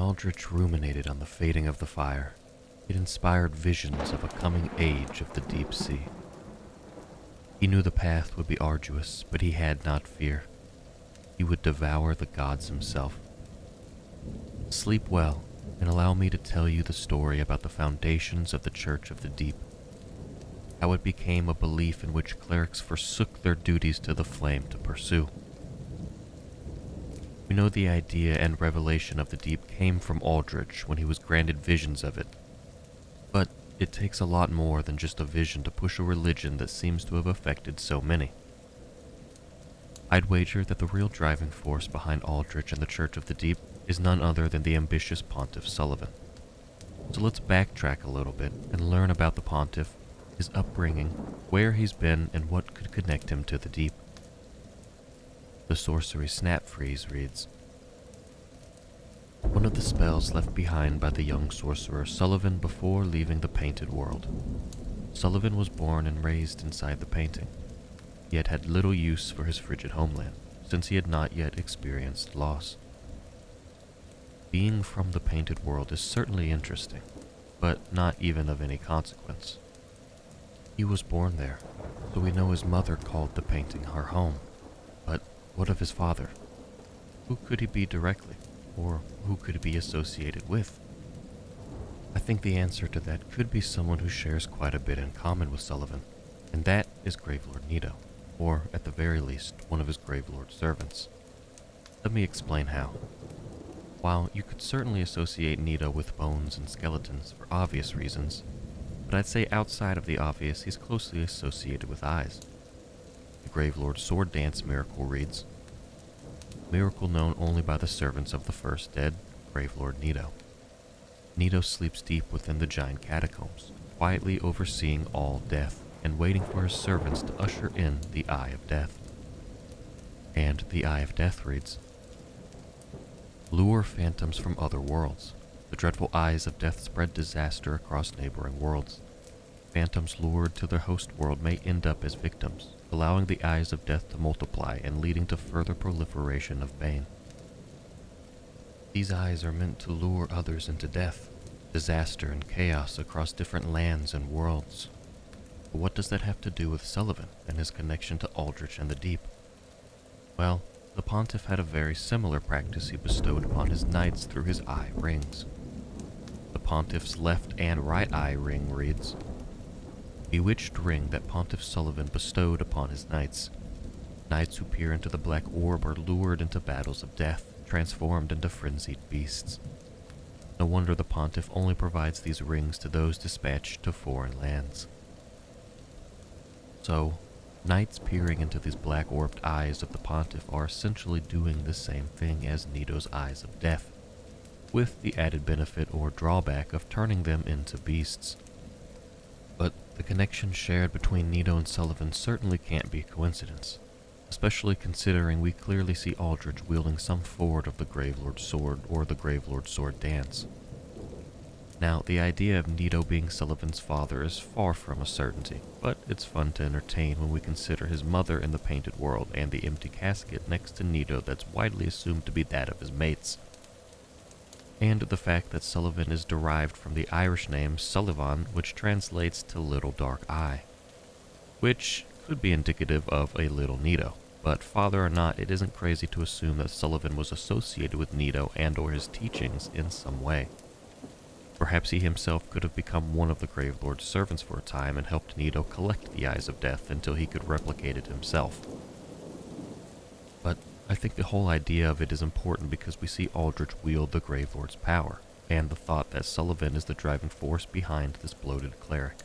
Aldrich ruminated on the fading of the fire, it inspired visions of a coming age of the deep sea. He knew the path would be arduous, but he had not fear. He would devour the gods himself. Sleep well, and allow me to tell you the story about the foundations of the Church of the Deep, how it became a belief in which clerics forsook their duties to the flame to pursue. We know the idea and revelation of the deep came from Aldrich when he was granted visions of it, but it takes a lot more than just a vision to push a religion that seems to have affected so many. I'd wager that the real driving force behind Aldrich and the Church of the Deep is none other than the ambitious Pontiff Sullivan. So let's backtrack a little bit and learn about the Pontiff, his upbringing, where he's been, and what could connect him to the deep. The Sorcery Snap Freeze reads, one of the spells left behind by the young sorcerer Sullivan before leaving the painted world. Sullivan was born and raised inside the painting, yet had little use for his frigid homeland, since he had not yet experienced loss. Being from the painted world is certainly interesting, but not even of any consequence. He was born there, so we know his mother called the painting her home. But what of his father? Who could he be directly, or who could he be associated with? I think the answer to that could be someone who shares quite a bit in common with Sullivan, and that is Gravelord Nito, or at the very least, one of his Gravelord servants. Let me explain how. While you could certainly associate Nito with bones and skeletons for obvious reasons, but I'd say outside of the obvious, he's closely associated with eyes. The Gravelord Sword Dance miracle reads, miracle known only by the servants of the first dead, Gravelord Nito. Nito sleeps deep within the giant catacombs, quietly overseeing all death and waiting for his servants to usher in the Eye of Death. And the Eye of Death reads, lure phantoms from other worlds. The dreadful eyes of death spread disaster across neighboring worlds. Phantoms lured to their host world may end up as victims, allowing the eyes of death to multiply and leading to further proliferation of bane. These eyes are meant to lure others into death, disaster, and chaos across different lands and worlds. But what does that have to do with Sullivan and his connection to Aldrich and the Deep? Well, the Pontiff had a very similar practice he bestowed upon his knights through his eye rings. The Pontiff's left and right eye ring reads, bewitched ring that Pontiff Sullivan bestowed upon his knights. Knights who peer into the black orb are lured into battles of death, transformed into frenzied beasts. No wonder the Pontiff only provides these rings to those dispatched to foreign lands. So, knights peering into these black-orbed eyes of the Pontiff are essentially doing the same thing as Nito's eyes of death, with the added benefit or drawback of turning them into beasts. But the connection shared between Nito and Sullivan certainly can't be coincidence, especially considering we clearly see Aldrich wielding some form of the Gravelord Sword or the Gravelord Sword Dance. Now, the idea of Nito being Sullivan's father is far from a certainty, but it's fun to entertain when we consider his mother in the painted world and the empty casket next to Nito that's widely assumed to be that of his mates. And the fact that Sullivan is derived from the Irish name Sullivan, which translates to Little Dark Eye, which could be indicative of a little Nito, but father or not, it isn't crazy to assume that Sullivan was associated with Nito and or his teachings in some way. Perhaps he himself could have become one of the Gravelord's servants for a time and helped Nito collect the Eyes of Death until he could replicate it himself. But I think the whole idea of it is important because we see Aldrich wield the Gravelord's power, and the thought that Sullivan is the driving force behind this bloated cleric.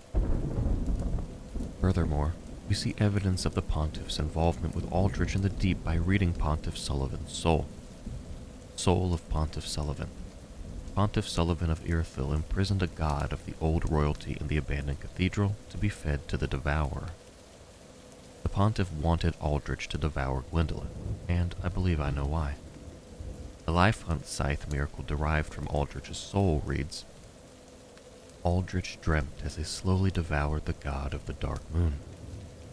Furthermore, we see evidence of the Pontiff's involvement with Aldrich in the Deep by reading Pontiff Sullivan's soul. Soul of Pontiff Sullivan. Pontiff Sullivan of Irithyll imprisoned a god of the old royalty in the abandoned cathedral to be fed to the devourer. The Pontiff wanted Aldrich to devour Gwyndolin, and I believe I know why. The Life Hunt Scythe miracle derived from Aldrich's soul reads, Aldrich dreamt as he slowly devoured the god of the dark moon.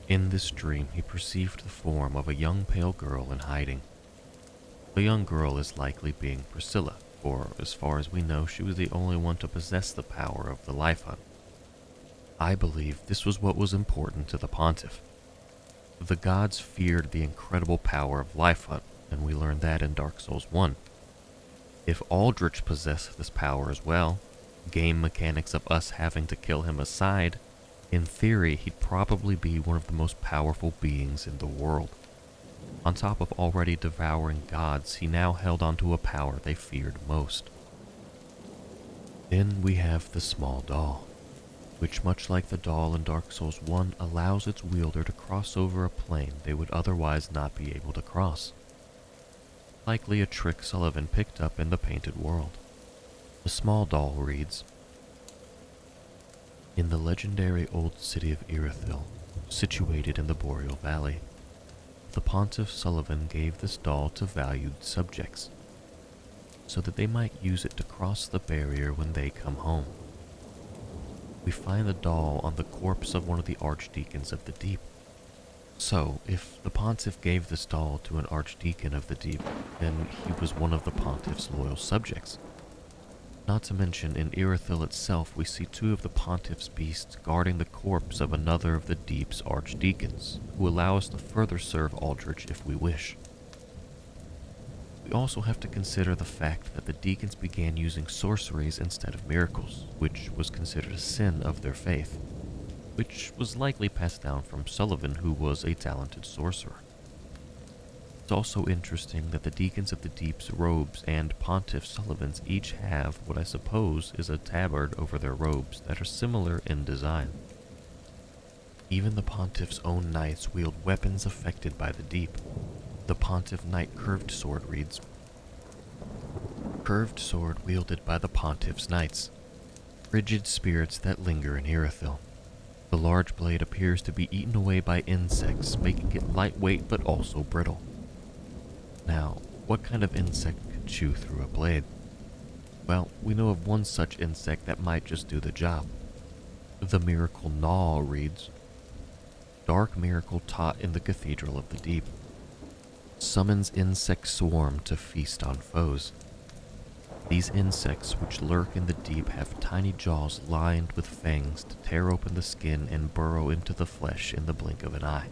In this dream he perceived the form of a young pale girl in hiding. The young girl is likely being Priscilla, for as far as we know, she was the only one to possess the power of the life hunt. I believe this was what was important to the Pontiff. The gods feared the incredible power of life hunt, and we learned that in Dark Souls 1. If Aldrich possessed this power as well, game mechanics of us having to kill him aside, in theory he'd probably be one of the most powerful beings in the world. On top of already devouring gods, he now held onto a power they feared most. Then we have the small doll, which much like the doll in Dark Souls 1 allows its wielder to cross over a plane they would otherwise not be able to cross. Likely a trick Sullivan picked up in the Painted World. The small doll reads, "In the legendary old city of Irithyll, situated in the Boreal Valley, the Pontiff Sullivan gave this doll to valued subjects, so that they might use it to cross the barrier when they come home. We find the doll on the corpse of one of the Archdeacons of the Deep. So, if the Pontiff gave this doll to an Archdeacon of the Deep, then he was one of the Pontiff's loyal subjects. Not to mention, in Irithyll itself, we see two of the Pontiff's beasts guarding the corpse of another of the Deep's Archdeacons, who allow us to further serve Aldrich if we wish. We also have to consider the fact that the deacons began using sorceries instead of miracles, which was considered a sin of their faith, which was likely passed down from Sullivan, who was a talented sorcerer. It's also interesting that the Deacons of the Deep's robes and Pontiff Sullivan's each have what I suppose is a tabard over their robes that are similar in design. Even the Pontiff's own knights wield weapons affected by the Deep. The Pontiff Knight curved sword reads, "Curved sword wielded by the Pontiff's knights. Frigid spirits that linger in Irithyll. The large blade appears to be eaten away by insects, making it lightweight but also brittle." Now, what kind of insect could chew through a blade? Well, we know of one such insect that might just do the job. The Miracle Gnaw reads, "Dark miracle taught in the Cathedral of the Deep. Summons insect swarm to feast on foes. These insects, which lurk in the deep, have tiny jaws lined with fangs to tear open the skin and burrow into the flesh in the blink of an eye,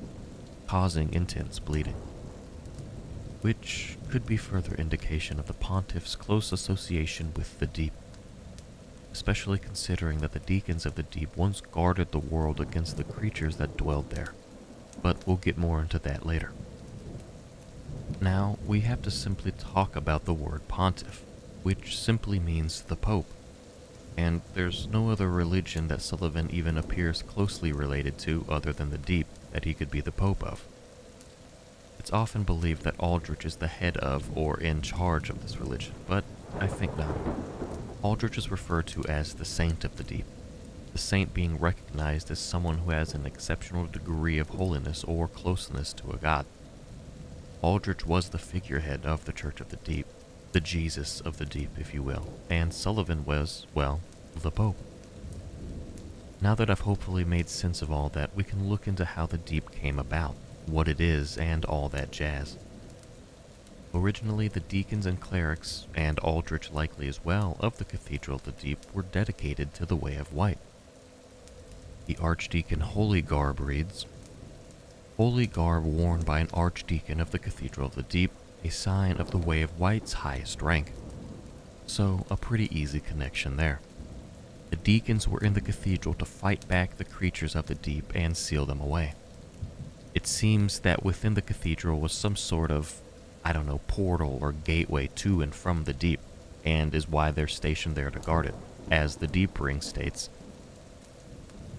causing intense bleeding." Which could be further indication of the Pontiff's close association with the Deep, especially considering that the Deacons of the Deep once guarded the world against the creatures that dwelled there, but we'll get more into that later. Now, we have to simply talk about the word Pontiff, which simply means the Pope, and there's no other religion that Sullivan even appears closely related to other than the Deep that he could be the Pope of. It's often believed that Aldrich is the head of or in charge of this religion, but I think not. Aldrich is referred to as the Saint of the Deep, the saint being recognized as someone who has an exceptional degree of holiness or closeness to a god. Aldrich was the figurehead of the Church of the Deep, the Jesus of the Deep, if you will, and Sullivan was, well, the Pope. Now that I've hopefully made sense of all that, we can look into how the Deep came about, what it is, and all that jazz. Originally, the deacons and clerics, and Aldrich likely as well, of the Cathedral of the Deep were dedicated to the Way of White. The Archdeacon Holy Garb reads, "Holy garb worn by an Archdeacon of the Cathedral of the Deep, a sign of the Way of White's highest rank." So, a pretty easy connection there. The deacons were in the cathedral to fight back the creatures of the deep and seal them away. It seems that within the cathedral was some sort of, portal or gateway to and from the deep, and is why they're stationed there to guard it, as the Deep Ring states.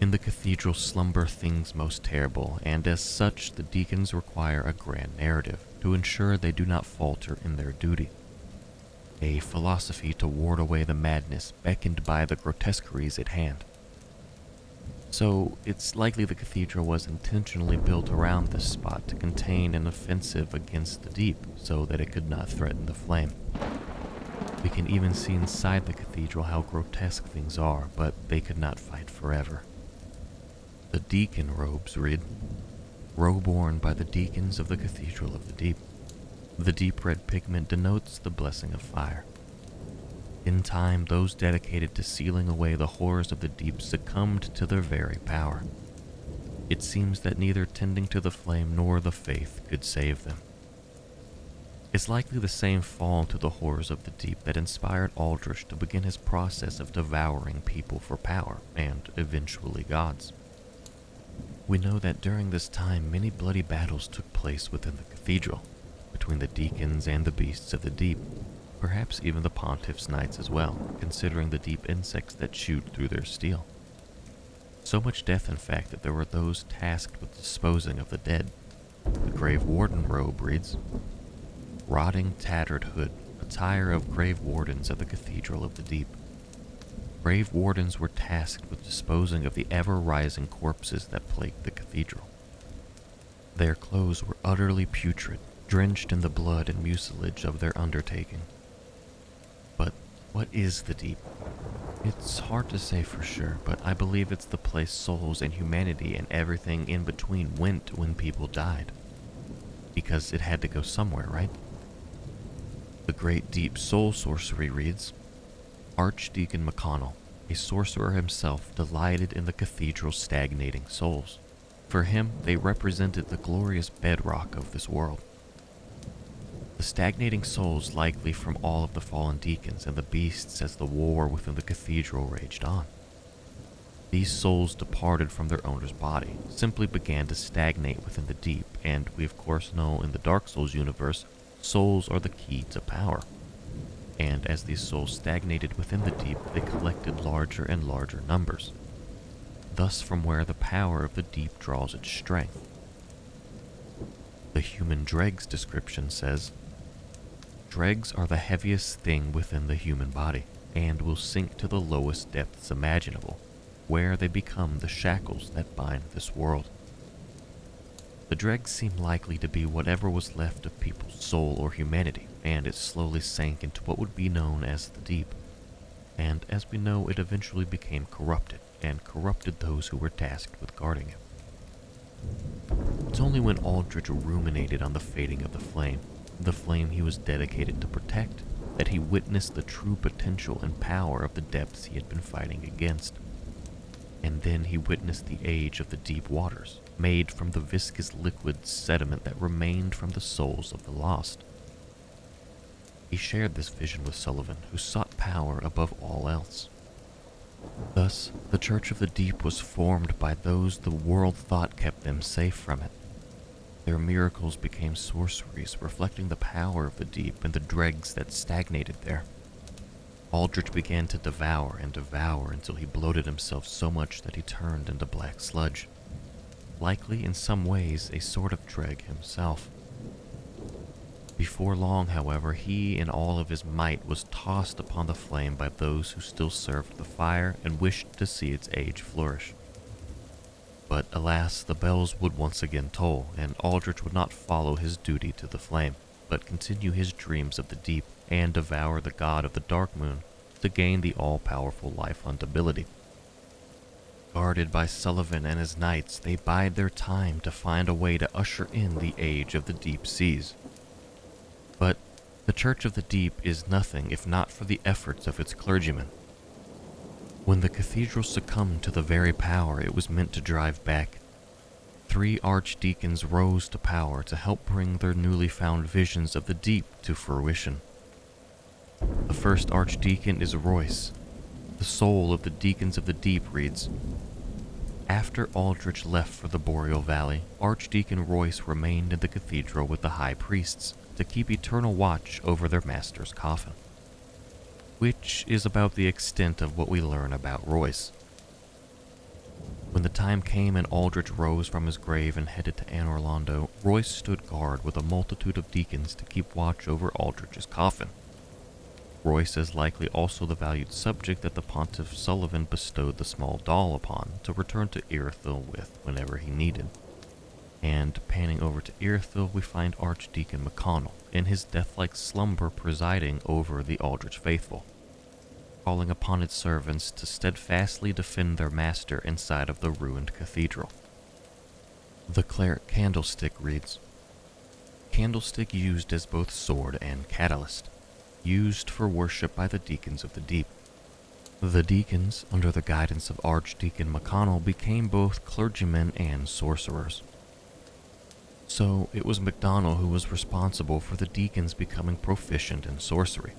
"In the cathedral slumber things most terrible, and as such the deacons require a grand narrative to ensure they do not falter in their duty. A philosophy to ward away the madness beckoned by the grotesqueries at hand." So, it's likely the cathedral was intentionally built around this spot to contain an offensive against the deep, so that it could not threaten the flame. We can even see inside the cathedral how grotesque things are, but they could not fight forever. The Deacon Robes read, "Robe worn by the deacons of the Cathedral of the Deep. The deep red pigment denotes the blessing of fire. In time, those dedicated to sealing away the horrors of the deep succumbed to their very power. It seems that neither tending to the flame nor the faith could save them. It's likely the same fall to the horrors of the deep that inspired Aldrich to begin his process of devouring people for power, and eventually gods. We know that during this time many bloody battles took place within the cathedral, between the deacons and the beasts of the deep, perhaps even the Pontiff's knights as well, considering the deep insects that chewed through their steel. So much death, in fact, that there were those tasked with disposing of the dead. The Grave Warden robe reads, "Rotting, tattered hood, attire of grave wardens of the Cathedral of the Deep." Grave wardens were tasked with disposing of the ever-rising corpses that plagued the cathedral. Their clothes were utterly putrid, drenched in the blood and mucilage of their undertaking. But what is the Deep? It's hard to say for sure, but I believe it's the place souls and humanity and everything in between went when people died. Because it had to go somewhere, right? The Great Deep Soul Sorcery reads, Archdeacon McConnell, a sorcerer himself, delighted in the cathedral's stagnating souls. For him, they represented the glorious bedrock of this world. The stagnating souls likely from all of the fallen deacons and the beasts as the war within the cathedral raged on. These souls departed from their owner's body, simply began to stagnate within the deep, and we of course know in the Dark Souls universe, souls are the key to power. And as these souls stagnated within the deep, they collected larger and larger numbers. Thus from where the power of the deep draws its strength. The Human Dregs description says, "Dregs are the heaviest thing within the human body, and will sink to the lowest depths imaginable, where they become the shackles that bind this world." The dregs seem likely to be whatever was left of people's soul or humanity, and it slowly sank into what would be known as the deep. And as we know, it eventually became corrupted, and corrupted those who were tasked with guarding it. It's only when Aldrich ruminated on the fading of the flame he was dedicated to protect, that he witnessed the true potential and power of the depths he had been fighting against. And then he witnessed the age of the deep waters, made from the viscous liquid sediment that remained from the souls of the lost. He shared this vision with Sullivan, who sought power above all else. Thus, the Church of the Deep was formed by those the world thought kept them safe from it. Their miracles became sorceries, reflecting the power of the deep and the dregs that stagnated there. Aldrich began to devour and devour until he bloated himself so much that he turned into black sludge. Likely, in some ways, a sort of dreg himself. Before long, however, he in all of his might was tossed upon the flame by those who still served the fire and wished to see its age flourish. But alas, the bells would once again toll, and Aldrich would not follow his duty to the flame, but continue his dreams of the deep and devour the god of the dark moon to gain the all-powerful life hunt ability. Guarded by Sullivan and his knights, they bide their time to find a way to usher in the age of the deep seas. But the Church of the Deep is nothing if not for the efforts of its clergymen. When the cathedral succumbed to the very power it was meant to drive back, 3 archdeacons rose to power to help bring their newly found visions of the deep to fruition. The first archdeacon is Royce. The soul of the deacons of the deep reads, "After Aldrich left for the Boreal Valley, Archdeacon Royce remained in the cathedral with the high priests to keep eternal watch over their master's coffin." Which is about the extent of what we learn about Royce. When the time came and Aldrich rose from his grave and headed to Anor Londo, Royce stood guard with a multitude of deacons to keep watch over Aldrich's coffin. Royce is likely also the valued subject that the Pontiff Sullivan bestowed the small doll upon to return to Irithyll with whenever he needed. And panning over to Irithyll, we find Archdeacon McConnell in his death-like slumber presiding over the Aldrich faithful, calling upon its servants to steadfastly defend their master inside of the ruined cathedral. The Cleric Candlestick reads, "Candlestick used as both sword and catalyst. used for worship by the Deacons of the Deep. The deacons, under the guidance of Archdeacon McConnell, became both clergymen and sorcerers. So it was McDonnell who was responsible for the deacons becoming proficient in sorcery.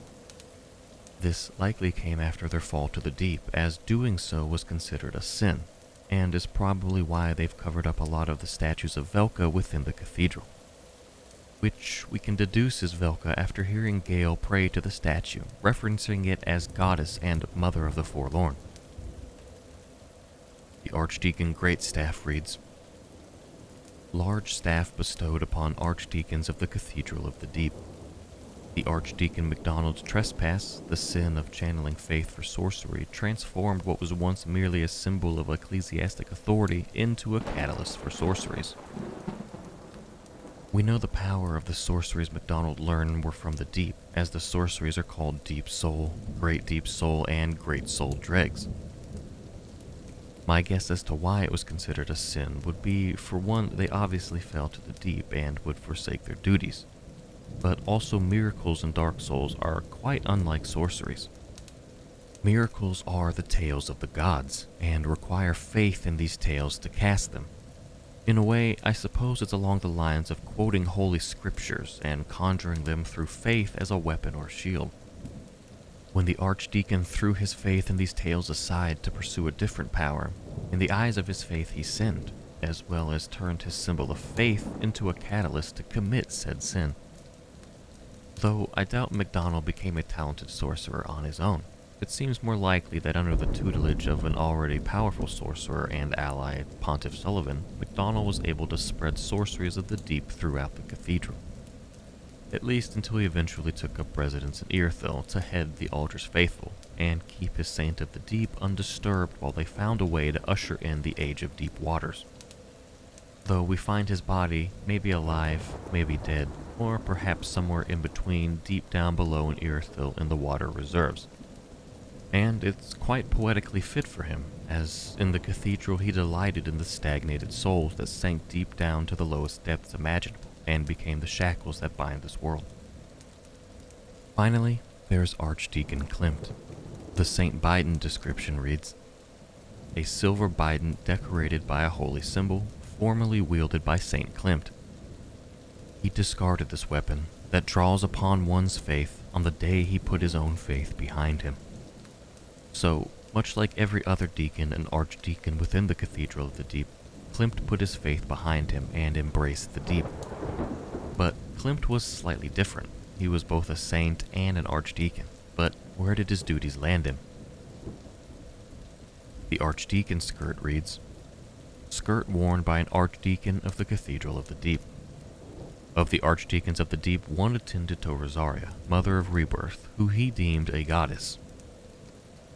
This likely came after their fall to the deep, as doing so was considered a sin, and is probably why they've covered up a lot of the statues of Velka within the cathedral. Which we can deduce is Velka after hearing Gale pray to the statue, referencing it as goddess and mother of the forlorn. The Archdeacon Greatstaff reads, large staff bestowed upon archdeacons of the Cathedral of the Deep. The Archdeacon MacDonald's trespass, the sin of channeling faith for sorcery, transformed what was once merely a symbol of ecclesiastic authority into a catalyst for sorceries. We know the power of the sorceries MacDonald learned were from the deep, as the sorceries are called Deep Soul, Great Soul, and Great Soul Dregs. My guess as to why it was considered a sin would be, for one, they obviously fell to the deep and would forsake their duties. But also miracles and dark souls are quite unlike sorceries. Miracles are the tales of the gods, and require faith in these tales to cast them. In a way, I suppose it's along the lines of quoting holy scriptures and conjuring them through faith as a weapon or shield. When the Archdeacon threw his faith in these tales aside to pursue a different power, in the eyes of his faith he sinned, as well as turned his symbol of faith into a catalyst to commit said sin. Though I doubt MacDonald became a talented sorcerer on his own, it seems more likely that under the tutelage of an already powerful sorcerer and ally, Pontiff Sullivan, MacDonald was able to spread sorceries of the deep throughout the cathedral. At least until he eventually took up residence in Earthil to head the Aldrich faithful, and keep his Saint of the Deep undisturbed while they found a way to usher in the Age of Deep Waters. Though we find his body, maybe alive, maybe dead, or perhaps somewhere in between deep down below in Earthil in the water reserves. And it's quite poetically fit for him, as in the cathedral he delighted in the stagnated souls that sank deep down to the lowest depths imaginable, and became the shackles that bind this world. Finally, there's Archdeacon Klimt. The St. Biden description reads, a silver bident decorated by a holy symbol, formerly wielded by St. Klimt. He discarded this weapon that draws upon one's faith on the day he put his own faith behind him. So, much like every other deacon and archdeacon within the Cathedral of the Deep, Klimt put his faith behind him and embraced the deep. But Klimt was slightly different. He was both a saint and an archdeacon, but where did his duties land him? The Archdeacon Skirt reads, skirt worn by an archdeacon of the Cathedral of the Deep. Of the archdeacons of the deep, one attended to Rosaria, mother of rebirth, who he deemed a goddess.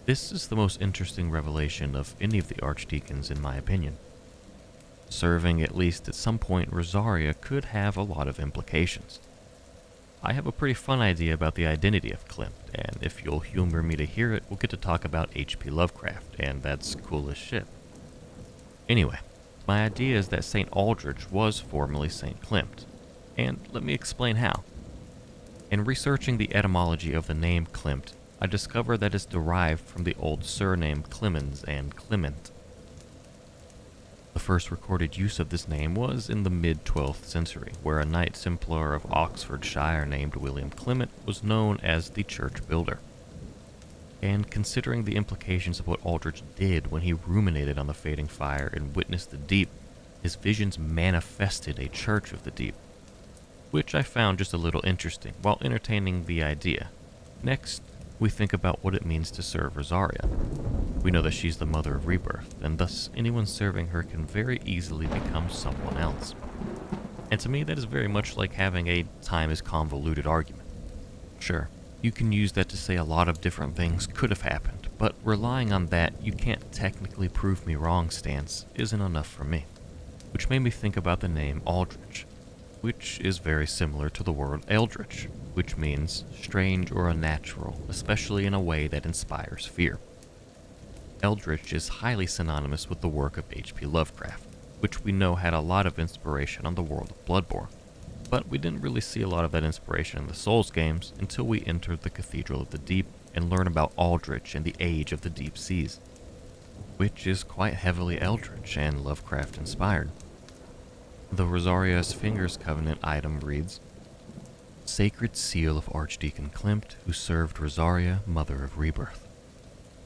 This is the most interesting revelation of any of the archdeacons in my opinion. Serving at least at some point Rosaria could have a lot of implications. I have a pretty fun idea about the identity of Klimt, and if you'll humor me to hear it, we'll get to talk about H.P. Lovecraft, and that's cool as shit. Anyway, my idea is that St. Aldrich was formerly St. Klimt, and let me explain how. In researching the etymology of the name Klimt, I discovered that it's derived from the old surname Clemens and Clement. The first recorded use of this name was in the mid-12th century, where a Knight Templar of Oxfordshire named William Clement was known as the church builder. And considering the implications of what Aldrich did when he ruminated on the fading fire and witnessed the deep, his visions manifested a church of the deep, which I found just a little interesting while entertaining the idea. Next, we think about what it means to serve Rosaria. We know that she's the mother of rebirth, and thus anyone serving her can very easily become someone else. And to me, that is very much like having a time is convoluted argument. Sure, you can use that to say a lot of different things could have happened, but relying on that you can't technically prove me wrong stance isn't enough for me. Which made me think about the name Aldrich, which is very similar to the word eldritch, which means strange or unnatural, especially in a way that inspires fear. Eldritch is highly synonymous with the work of H.P. Lovecraft, which we know had a lot of inspiration on the world of Bloodborne. But we didn't really see a lot of that inspiration in the Souls games until we entered the Cathedral of the Deep and learn about Aldrich and the Age of the Deep Seas, which is quite heavily Eldritch and Lovecraft inspired. The Rosaria's Fingers Covenant item reads, Sacred Seal of Archdeacon Klimt, who served Rosaria, Mother of Rebirth.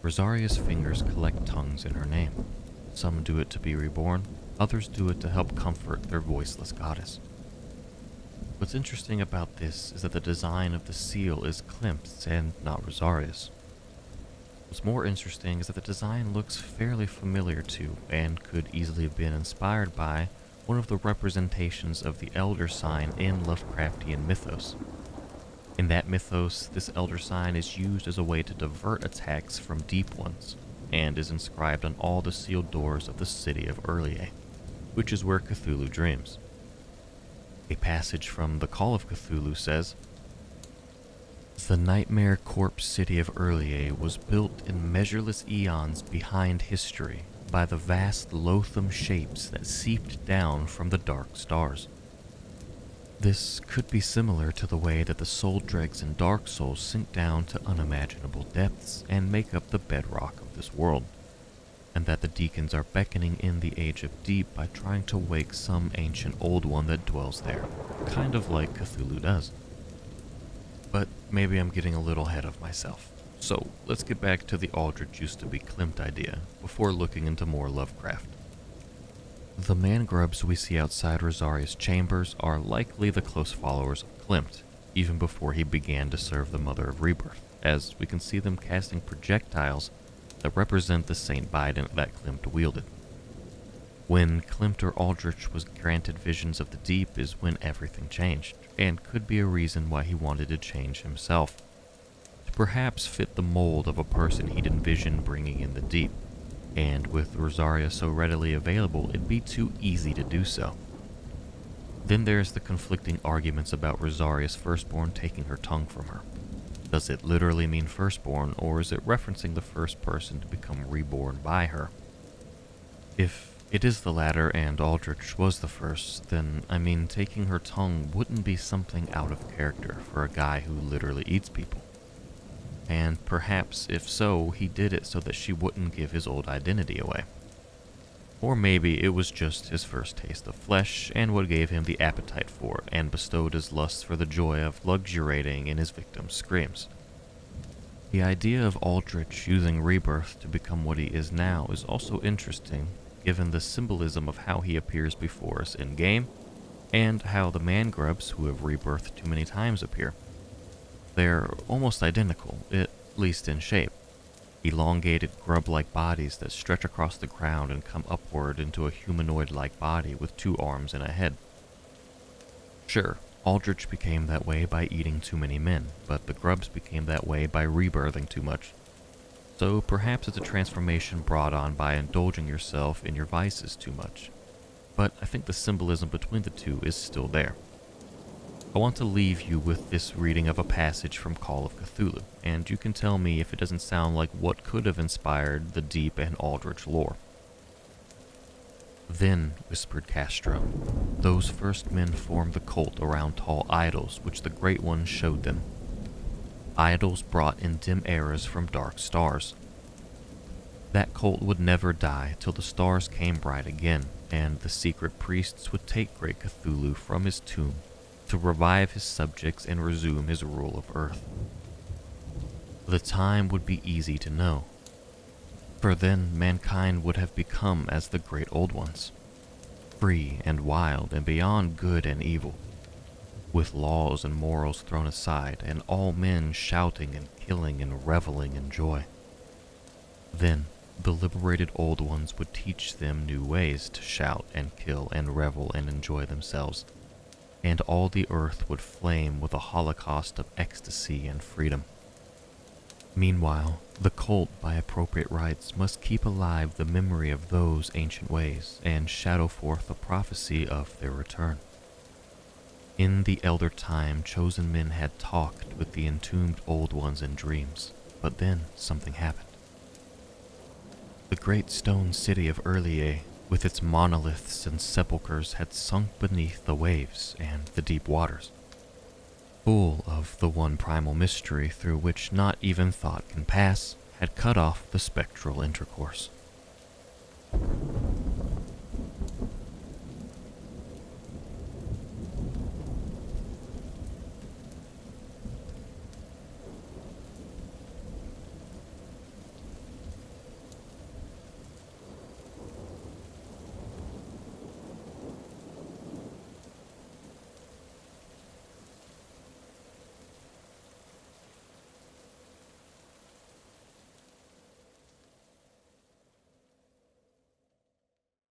Rosaria's fingers collect tongues in her name. Some do it to be reborn, others do it to help comfort their voiceless goddess. What's interesting about this is that the design of the seal is Klimt's and not Rosaria's. What's more interesting is that the design looks fairly familiar to, and could easily have been inspired by, one of the representations of the elder sign in Lovecraftian mythos. In that mythos, this elder sign is used as a way to divert attacks from deep ones, and is inscribed on all the sealed doors of the city of Urlier, which is where Cthulhu dreams. A passage from The Call of Cthulhu says, The nightmare corpse city of Urlier was built in measureless eons behind history by the vast loathsome shapes that seeped down from the dark stars. This could be similar to the way that the soul dregs in Dark Souls sink down to unimaginable depths and make up the bedrock of this world, and that the deacons are beckoning in the Age of Deep by trying to wake some ancient old one that dwells there, kind of like Cthulhu does. But maybe I'm getting a little ahead of myself. So let's get back to the Aldrich used to be Klimt idea before looking into more Lovecraft. The man-grubs we see outside Rosaria's chambers are likely the close followers of Klimt, even before he began to serve the Mother of Rebirth, as we can see them casting projectiles that represent the Saint Bident that Klimt wielded. When Klimt or Aldrich was granted visions of the deep is when everything changed, and could be a reason why he wanted to change himself, to perhaps fit the mold of a person he'd envisioned bringing in the deep, and with Rosaria so readily available, it'd be too easy to do so. Then there's the conflicting arguments about Rosaria's firstborn taking her tongue from her. Does it literally mean firstborn, or is it referencing the first person to become reborn by her? If it is the latter and Aldrich was the first, then, taking her tongue wouldn't be something out of character for a guy who literally eats people. And perhaps, if so, he did it so that she wouldn't give his old identity away. Or maybe it was just his first taste of flesh, and what gave him the appetite for it, and bestowed his lust for the joy of luxuriating in his victim's screams. The idea of Aldrich using rebirth to become what he is now is also interesting, given the symbolism of how he appears before us in-game, and how the man-grubs who have rebirthed too many times appear. They're almost identical, at least in shape. Elongated grub-like bodies that stretch across the ground and come upward into a humanoid-like body with 2 arms and a head. Sure, Aldrich became that way by eating too many men, but the grubs became that way by rebirthing too much. So perhaps it's a transformation brought on by indulging yourself in your vices too much. But I think the symbolism between the two is still there. I want to leave you with this reading of a passage from Call of Cthulhu, and you can tell me if it doesn't sound like what could have inspired the deep and Aldrich lore. Then, whispered Castro, those first men formed the cult around tall idols which the Great One showed them. Idols brought in dim eras from dark stars. That cult would never die till the stars came bright again, and the secret priests would take Great Cthulhu from his tomb to revive his subjects and resume his rule of Earth. The time would be easy to know, for then mankind would have become as the great old ones, free and wild and beyond good and evil, with laws and morals thrown aside and all men shouting and killing and reveling in joy. Then the liberated old ones would teach them new ways to shout and kill and revel and enjoy themselves, and all the earth would flame with a holocaust of ecstasy and freedom. Meanwhile, the cult, by appropriate rites, must keep alive the memory of those ancient ways and shadow forth a prophecy of their return. In the elder time, chosen men had talked with the entombed old ones in dreams, but then something happened. The great stone city of Urlier, with its monoliths and sepulchres, had sunk beneath the waves and the deep waters, full of the one primal mystery through which not even thought can pass, had cut off the spectral intercourse.